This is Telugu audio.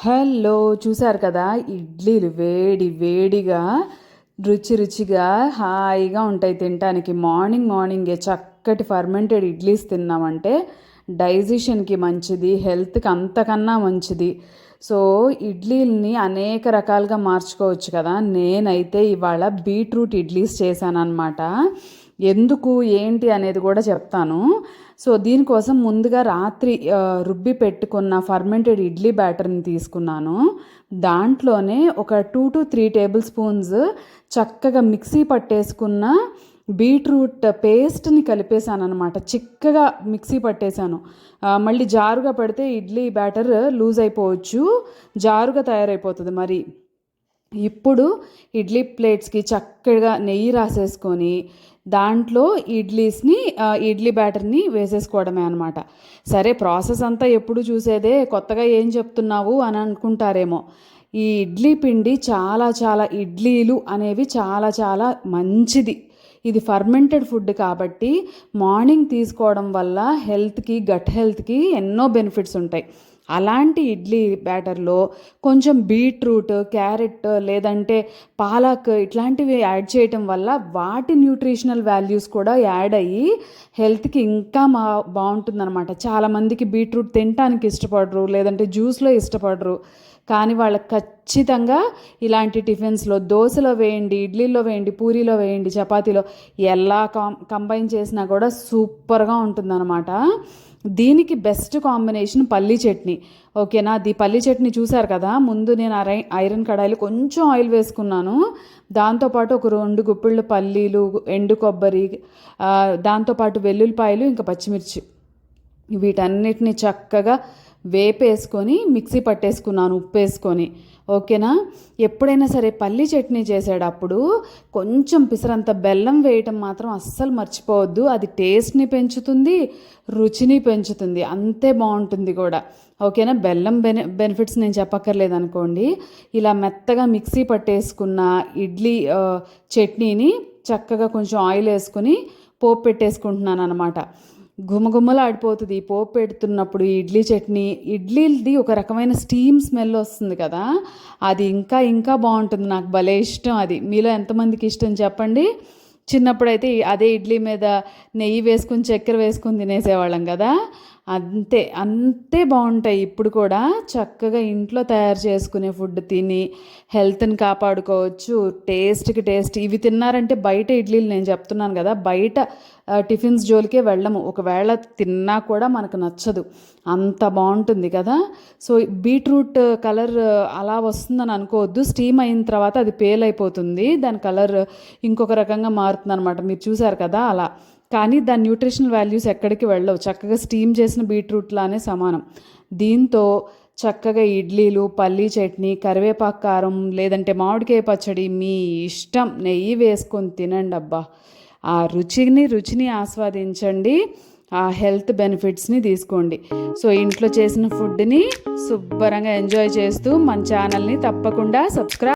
హలో! చూసారు కదా! ఇడ్లీలు వేడి వేడిగా, రుచి రుచిగా, హాయిగా ఉంటాయి తినటానికి. మార్నింగే చక్కటి ఫర్మెంటెడ్ ఇడ్లీస్ తిన్నామంటే డైజెషన్‌కి మంచిది, హెల్త్‌కి అంతకన్నా మంచిది. సో, ఇడ్లీలని అనేక రకాలుగా మార్చుకోవచ్చు కదా! నేనైతే ఇవాళ బీట్రూట్ ఇడ్లీస్ చేశాననమాట. ఎందుకు, ఏంటి అనేది కూడా చెప్తాను. సో, దీనికోసం ముందుగా రాత్రి రుబ్బి పెట్టుకున్న ఫర్మెంటెడ్ ఇడ్లీ బ్యాటర్‌ని తీసుకున్నాను. దాంట్లోనే ఒక 2-3 టేబుల్ స్పూన్స్ చక్కగా మిక్సీ పట్టేసుకున్న బీట్రూట్ పేస్ట్‌ని కలిపేసాననమాట. చిక్కగా మిక్సీ పట్టేసాను. మళ్ళీ జారుగా పడితే ఇడ్లీ బ్యాటర్ లూజ్ అయిపోవచ్చు. జారుగా తయారైపోతది మరి. ఇప్పుడు ఇడ్లీ ప్లేట్స్‌కి చక్కగా నెయ్యి రాసేసుకొని, దాంట్లో ఇడ్లీ బ్యాటర్‌ని వేసేసుకోవడమే అనమాట. సరే, ప్రాసెస్ అంతా ఎప్పుడు చూసేదే, కొత్తగా ఏం చెప్తున్నావు అని అనుకుంటారేమో. ఈ ఇడ్లీ పిండి చాలా ఇడ్లీలు అనేవి చాలా మంచిది. ఇది ఫర్మెంటెడ్ ఫుడ్ కాబట్టి మార్నింగ్ తీసుకోవడం వల్ల హెల్త్‌కి, గట్ హెల్త్‌కి ఎన్నో బెనిఫిట్స్ ఉంటాయి. అలాంటి ఇడ్లీ బ్యాటర్‌లో కొంచెం బీట్రూట్, క్యారెట్ లేదంటే పాలక్ ఇట్లాంటివి యాడ్ చేయటం వల్ల వాటి న్యూట్రిషనల్ వాల్యూస్ కూడా యాడ్ అయ్యి హెల్త్‌కి ఇంకా బావుంటుందనమాట. చాలామందికి బీట్రూట్ తినటానికి ఇష్టపడరు, లేదంటే జ్యూస్‌లో ఇష్టపడరు. కానీ వాళ్ళకి ఖచ్చితంగా ఇలాంటి టిఫిన్స్‌లో దోసలో వేయండి, ఇడ్లీలో వేయండి, పూరీలో వేయండి, చపాతీలో ఎలా కంబైన్ చేసినా కూడా సూపర్‌గా ఉంటుందన్నమాట. దీనికి బెస్ట్ కాంబినేషన్ పల్లీ చట్నీ. ఓకేనా? పల్లీ చట్నీ చూసారు కదా! ముందు నేను ఐరన్ కడాయిలో కొంచెం ఆయిల్ వేసుకున్నాను. దాంతోపాటు ఒక 2 గుప్పిళ్ళు పల్లీలు, ఎండు కొబ్బరి, దాంతోపాటు వెల్లుల్లిపాయలు, ఇంకా పచ్చిమిర్చి, వీటన్నిటిని చక్కగా వేపేసుకొని మిక్సీ పట్టేసుకున్నాను ఉప్పేసుకొని. ఓకేనా? ఎప్పుడైనా సరే పల్లీ చట్నీ చేసేటప్పుడు కొంచెం పిసరంత బెల్లం వేయటం మాత్రం అస్సలు మర్చిపోవద్దు. అది టేస్ట్ని పెంచుతుంది, రుచిని పెంచుతుంది, అంతే బాగుంటుంది కూడా. ఓకేనా? బెల్లం బెనిఫిట్స్ నేను చెప్పక్కర్లేదు అనుకోండి. ఇలా మెత్తగా మిక్సీ పట్టేసుకున్న ఇడ్లీ చట్నీని చక్కగా కొంచెం ఆయిల్ వేసుకొని పోపు పెట్టేసుకుంటున్నాను అనమాట. గుమగుమలాడిపోతుంది ఈ పోపు పెడుతున్నప్పుడు. ఇడ్లీ చట్నీ, ఇడ్లీది ఒక రకమైన స్టీమ్ స్మెల్ వస్తుంది కదా, అది ఇంకా బాగుంటుంది. నాకు భలే ఇష్టం అది. మీలో ఎంతమందికి ఇష్టం చెప్పండి? చిన్నప్పుడైతే అదే ఇడ్లీ మీద నెయ్యి వేసుకుని, చక్కెర వేసుకుని తినేసేవాళ్ళం కదా. అంతే బాగుంటాయి ఇప్పుడు కూడా. చక్కగా ఇంట్లో తయారు చేసుకునే ఫుడ్ తిని హెల్త్ని కాపాడుకోవచ్చు. టేస్ట్కి టేస్ట్. ఇవి తిన్నారంటే బయట ఇడ్లీలు, నేను చెప్తున్నాను కదా, బయట టిఫిన్స్ జోలికే వెళ్ళము. ఒకవేళ తిన్నా కూడా మనకు నచ్చదు, అంత బాగుంటుంది కదా. సో, బీట్రూట్ కలర్ అలా వస్తుందని అనుకోవద్దు. స్టీమ్ అయిన తర్వాత అది పేలైపోతుంది, దాని కలర్ ఇంకొక రకంగా మారుతుంది అనమాట. మీరు చూసారు కదా అలా. కానీ దాని న్యూట్రిషనల్ వాల్యూస్ ఎక్కడికి వెళ్ళవు. చక్కగా స్టీమ్ చేసిన బీట్రూట్లానే సమానం. దీంతో చక్కగా ఇడ్లీలు, పల్లీ చట్నీ, కరివేపాకు కారం, లేదంటే మామిడికాయ పచ్చడి, మీ ఇష్టం, నెయ్యి వేసుకొని తినండి. అబ్బా, ఆ రుచిని ఆస్వాదించండి, ఆ హెల్త్ బెనిఫిట్స్ని తీసుకోండి. సో, ఇంట్లో చేసిన ఫుడ్ని శుభ్రంగా ఎంజాయ్ చేస్తూ మన ఛానల్ని తప్పకుండా సబ్స్క్రైబ్